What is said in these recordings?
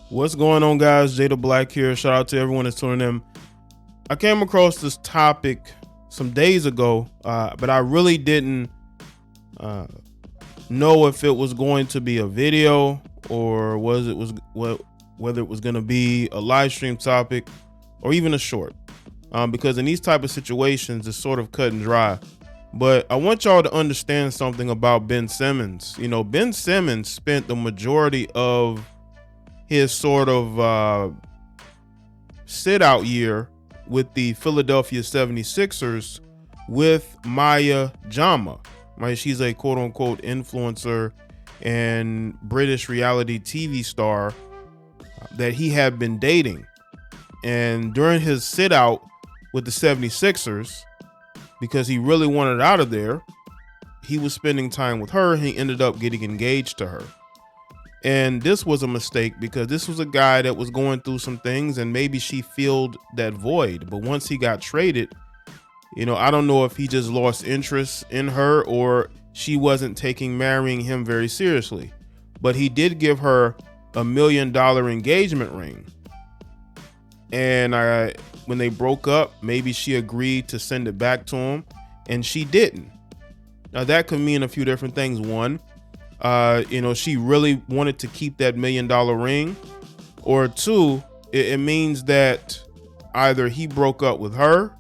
What's going on, guys? Jada Black here. Shout out to everyone that's tuning in. I came across this topic some days ago, but I really didn't know if it was going to be a video or whether it was going to be a live stream topic or even a short. Because in these type of situations, it's sort of cut and dry. But I want y'all to understand something about Ben Simmons. You know, Ben Simmons spent the majority of his sort of sit out year with the Philadelphia 76ers with Maya Jama. Right? She's a quote unquote influencer and British reality TV star that he had been dating. And during his sit out with the 76ers, because he really wanted out of there, he was spending time with her. He ended up getting engaged to her. And this was a mistake because this was a guy that was going through some things and maybe she filled that void. But once he got traded, you know, I don't know if he just lost interest in her or she wasn't taking marrying him very seriously. But he did give her $1 million engagement ring. And when they broke up, maybe she agreed to send it back to him and she didn't. Now that could mean a few different things. One, you know, she really wanted to keep that $1 million ring, or two, it means that either he broke up with her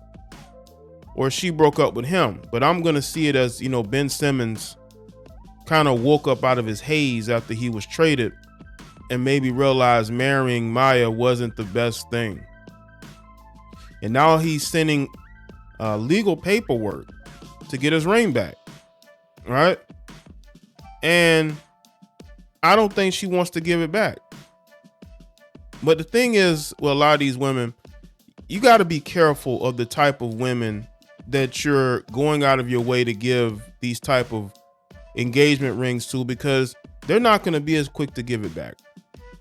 or she broke up with him. But I'm going to see it as, you know, Ben Simmons kind of woke up out of his haze after he was traded and maybe realized marrying Maya wasn't the best thing. And now he's sending legal paperwork to get his ring back. Right? And I don't think she wants to give it back. But the thing is, well, a lot of these women, you got to be careful of the type of women that you're going out of your way to give these type of engagement rings to, because they're not going to be as quick to give it back.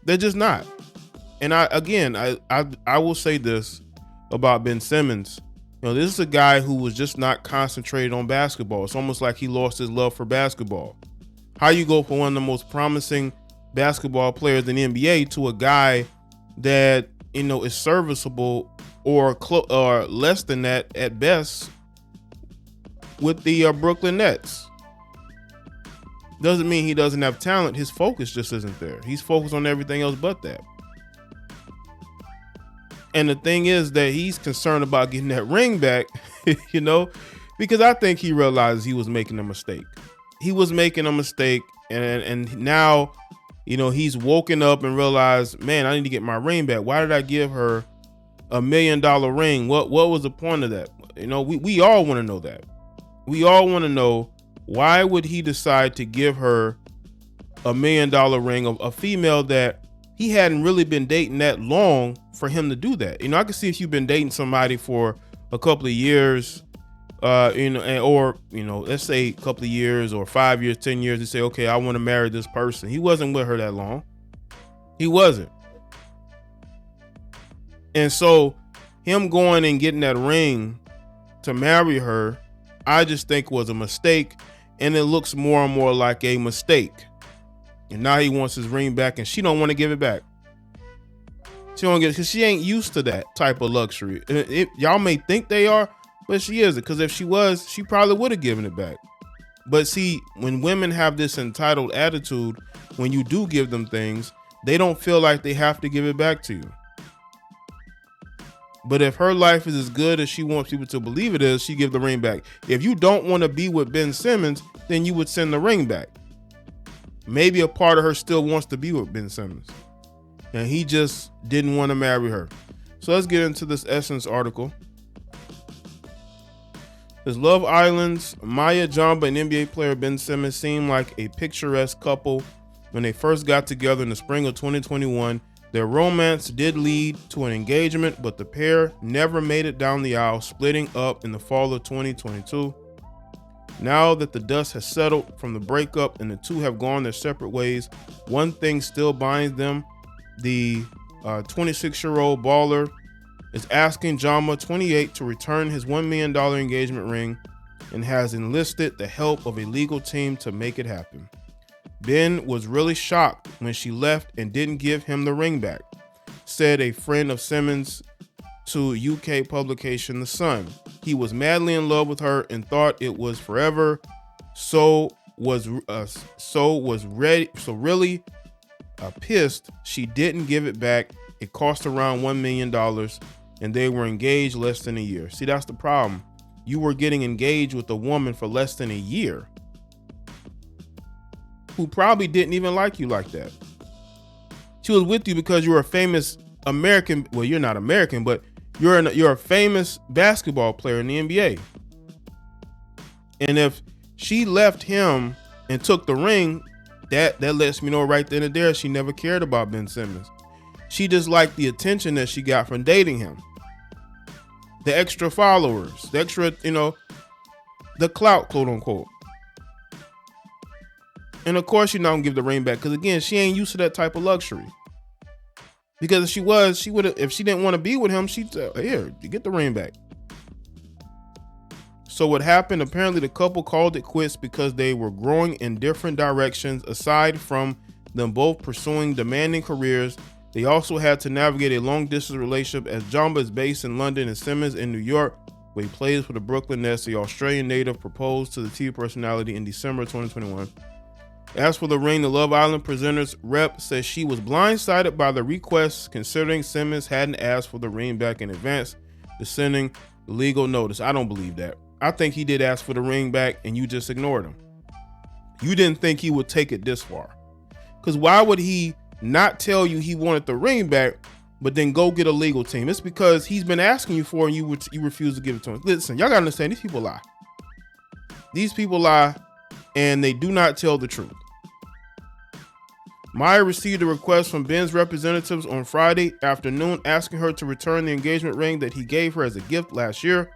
They're just not. And I will say this about Ben Simmons. You know, this is a guy who was just not concentrated on basketball. It's almost like he lost his love for basketball. How you go from one of the most promising basketball players in the NBA to a guy that, you know, is serviceable or less than that at best with the Brooklyn Nets. Doesn't mean he doesn't have talent. His focus just isn't there. He's focused on everything else but that. And the thing is that he's concerned about getting that ring back, you know, because I think he realized he was making a mistake. He was making a mistake, and now, you know, he's woken up and realized, man, I need to get my ring back. Why did I give her $1 million ring? What was the point of that? You know, we all want to know that. We all want to know, why would he decide to give her $1 million ring of a female that he hadn't really been dating that long for him to do that? You know, I can see if you've been dating somebody for a couple of years, you know, or, you know, let's say a couple of years or 5 years, 10 years, you say, okay, I want to marry this person. He wasn't with her that long. He wasn't. And so him going and getting that ring to marry her, I just think was a mistake. And it looks more and more like a mistake. And now he wants his ring back and she don't want to give it back. She don't get it because she ain't used to that type of luxury. Y'all may think they are, but she isn't. Because if she was, she probably would have given it back. But see, when women have this entitled attitude, when you do give them things, they don't feel like they have to give it back to you. But if her life is as good as she wants people to believe it is, she give the ring back. If you don't want to be with Ben Simmons, then you would send the ring back. Maybe a part of her still wants to be with Ben Simmons, and he just didn't want to marry her. So let's get into this Essence article. As Love Island's Maya Jama and NBA player Ben Simmons seemed like a picturesque couple when they first got together in the spring of 2021, their romance did lead to an engagement, but the pair never made it down the aisle, splitting up in the fall of 2022. Now that the dust has settled from the breakup and the two have gone their separate ways, one thing still binds them. The 26-year-old baller is asking Jama, 28, to return his $1 million engagement ring and has enlisted the help of a legal team to make it happen. Ben was really shocked when she left and didn't give him the ring back, said a friend of Simmons to UK publication The Sun. He was madly in love with her and thought it was forever. So really pissed she didn't give it back. It cost around $1 million and they were engaged less than a year. See, that's the problem. You were getting engaged with a woman for less than a year who probably didn't even like you like that. She was with you because you were a famous American. Well, you're not American, but you're a famous basketball player in the NBA. And if she left him and took the ring, that lets me know right then and there she never cared about Ben Simmons. She just liked the attention that she got from dating him. The extra followers, the extra, the clout, quote unquote. And of course, you're not gonna give the ring back because again, she ain't used to that type of luxury. Because if she was, she would have. If she didn't want to be with him, she'd say, "Here, you get the ring back." So what happened? Apparently, the couple called it quits because they were growing in different directions. Aside from them both pursuing demanding careers, they also had to navigate a long-distance relationship. As Jama is based in London and Simmons in New York, where he plays for the Brooklyn Nets, the Australian native proposed to the TV personality in December 2021. As for the ring, the Love Island presenters rep says she was blindsided by the request, considering Simmons hadn't asked for the ring back in advance to sending the legal notice. I don't believe that. I think he did ask for the ring back and you just ignored him. You didn't think he would take it this far. Because why would he not tell you he wanted the ring back, but then go get a legal team? It's because he's been asking you for it and you refuse to give it to him. Listen, y'all gotta understand, these people lie. These people lie and they do not tell the truth. Maya received a request from Ben's representatives on Friday afternoon asking her to return the engagement ring that he gave her as a gift last year.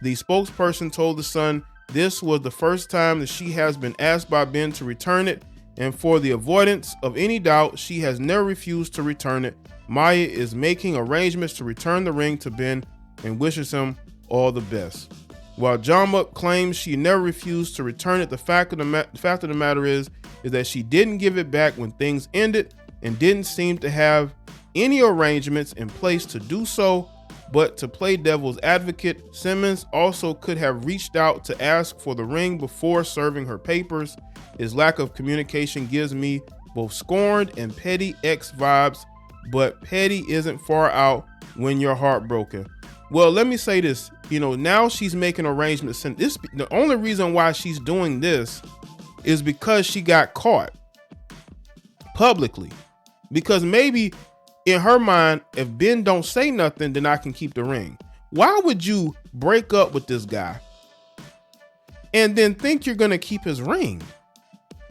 The spokesperson told The Sun this was the first time that she has been asked by Ben to return it, and for the avoidance of any doubt, she has never refused to return it. Maya is making arrangements to return the ring to Ben and wishes him all the best. While Jama claims she never refused to return it, the fact of the matter is that she didn't give it back when things ended and didn't seem to have any arrangements in place to do so. But to play devil's advocate, Simmons also could have reached out to ask for the ring before serving her papers. His lack of communication gives me both scorned and petty ex vibes, but petty isn't far out when you're heartbroken. Well, let me say this, now she's making arrangements. And the only reason why she's doing this is because she got caught publicly. Because maybe in her mind, if Ben don't say nothing, then I can keep the ring. Why would you break up with this guy and then think you're going to keep his ring?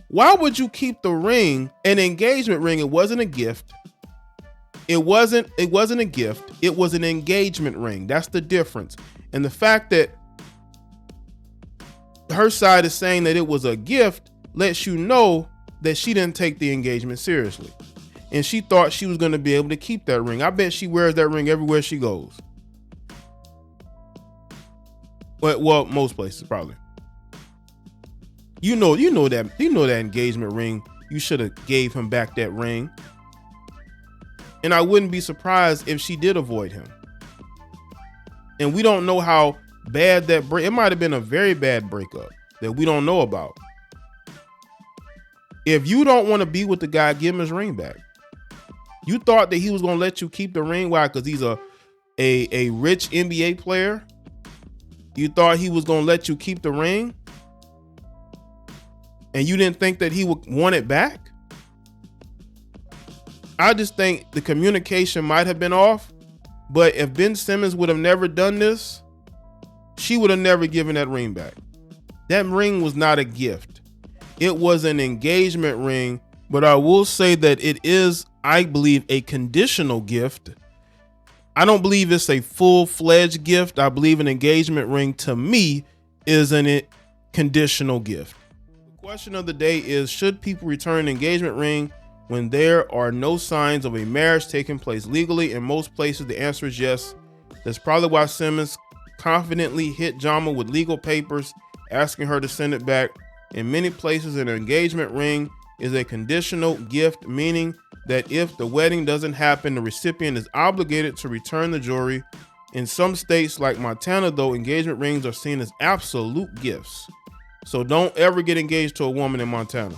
Why would you keep the ring, an engagement ring? It wasn't a gift. It wasn't a gift. It was an engagement ring. That's the difference. And the fact that her side is saying that it was a gift lets you know that she didn't take the engagement seriously. And she thought she was going to be able to keep that ring. I bet she wears that ring everywhere she goes. Well, most places probably. You know that engagement ring. You should have gave him back that ring. And I wouldn't be surprised if she did avoid him. And we don't know how bad it might have been a very bad breakup that we don't know about. If you don't want to be with the guy, give him his ring back. You thought that he was going to let you keep the ring. Why? Because he's a rich NBA player. You thought he was going to let you keep the ring. And you didn't think that he would want it back. I just think the communication might have been off. But if Ben Simmons would have never done this, she would have never given that ring back. That ring was not a gift. It was an engagement ring. But I will say that it is, I believe, a conditional gift. I don't believe it's a full-fledged gift. I believe an engagement ring, to me, is a conditional gift. The question of the day is, should people return an engagement ring when there are no signs of a marriage taking place legally? In most places, the answer is yes. That's probably why Simmons confidently hit Jama with legal papers, asking her to send it back. In many places, an engagement ring is a conditional gift, meaning that if the wedding doesn't happen, the recipient is obligated to return the jewelry. In some states like Montana, though, engagement rings are seen as absolute gifts. So don't ever get engaged to a woman in Montana.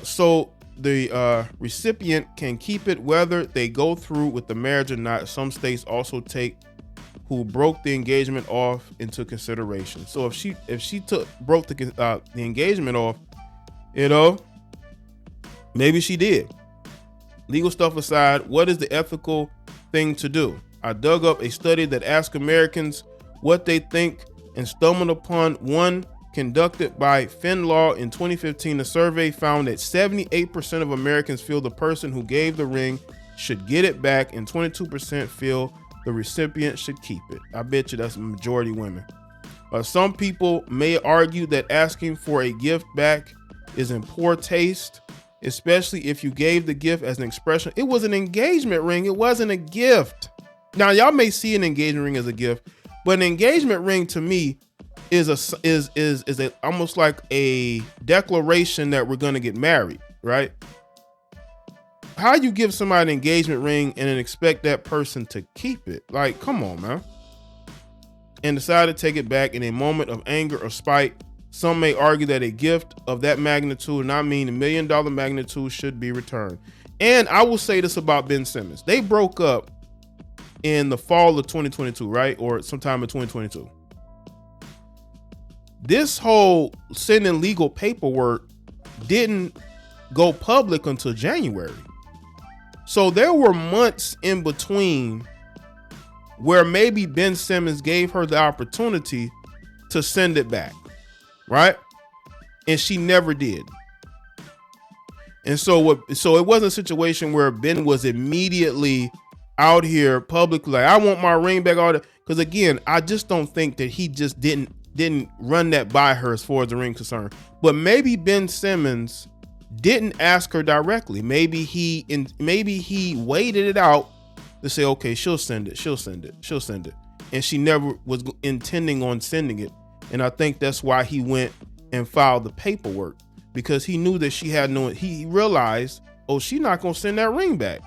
So the recipient can keep it whether they go through with the marriage or not. Some states also take who broke the engagement off into consideration. So if she broke the engagement off, you know, maybe she did. Legal stuff aside, what is the ethical thing to do? I dug up a study that asked Americans what they think and stumbled upon one conducted by FinLaw in 2015. The survey found that 78% of Americans feel the person who gave the ring should get it back, and 22% feel the recipient should keep it. I bet you that's majority women. Some people may argue that asking for a gift back is in poor taste, especially if you gave the gift as an expression. It was an engagement ring. It wasn't a gift. Now, y'all may see an engagement ring as a gift, but an engagement ring to me is almost like a declaration that we're going to get married, right? How you give somebody an engagement ring and then expect that person to keep it? Like, come on, man. And decide to take it back in a moment of anger or spite. Some may argue that a gift of that magnitude, and I mean $1 million magnitude, should be returned. And I will say this about Ben Simmons. They broke up in the fall of 2022, right? Or sometime in 2022. This whole sending legal paperwork didn't go public until January. So there were months in between where maybe Ben Simmons gave her the opportunity to send it back, right? And she never did. And so it wasn't a situation where Ben was immediately out here publicly like, I want my ring back. All that. Because again, I just don't think that he just didn't run that by her as far as the ring concerned. But maybe Ben Simmons didn't ask her directly. Maybe he waited it out to say, okay, she'll send it. And she never was intending on sending it. And I think that's why he went and filed the paperwork, because he knew that he realized, oh, she's not going to send that ring back.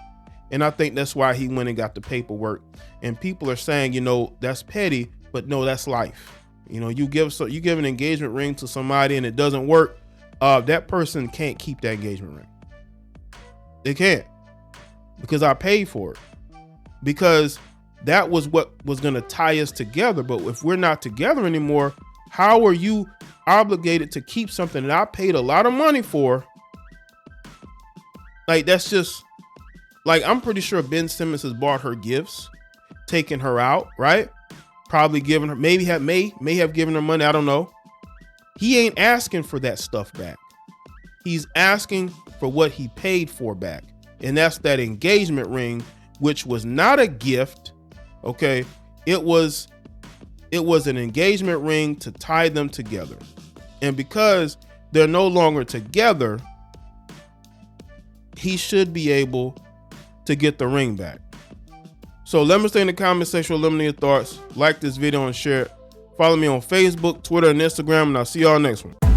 And I think that's why he went and got the paperwork. And people are saying, you know, that's petty, but no, that's life. You know, you give an engagement ring to somebody and it doesn't work. That person can't keep that engagement ring. They can't, because I paid for it, because that was what was going to tie us together. But if we're not together anymore, how are you obligated to keep something that I paid a lot of money for? Like, that's just like, I'm pretty sure Ben Simmons has bought her gifts, taken her out, right? Probably given her, may have given her money. I don't know. He ain't asking for that stuff back. He's asking for what he paid for back. And that's that engagement ring, which was not a gift. Okay. It was an engagement ring to tie them together. And because they're no longer together, he should be able to get the ring back. So let me stay in the comment section. Let me know your thoughts. Like this video and share it. Follow me on Facebook, Twitter, and Instagram, and I'll see y'all next one.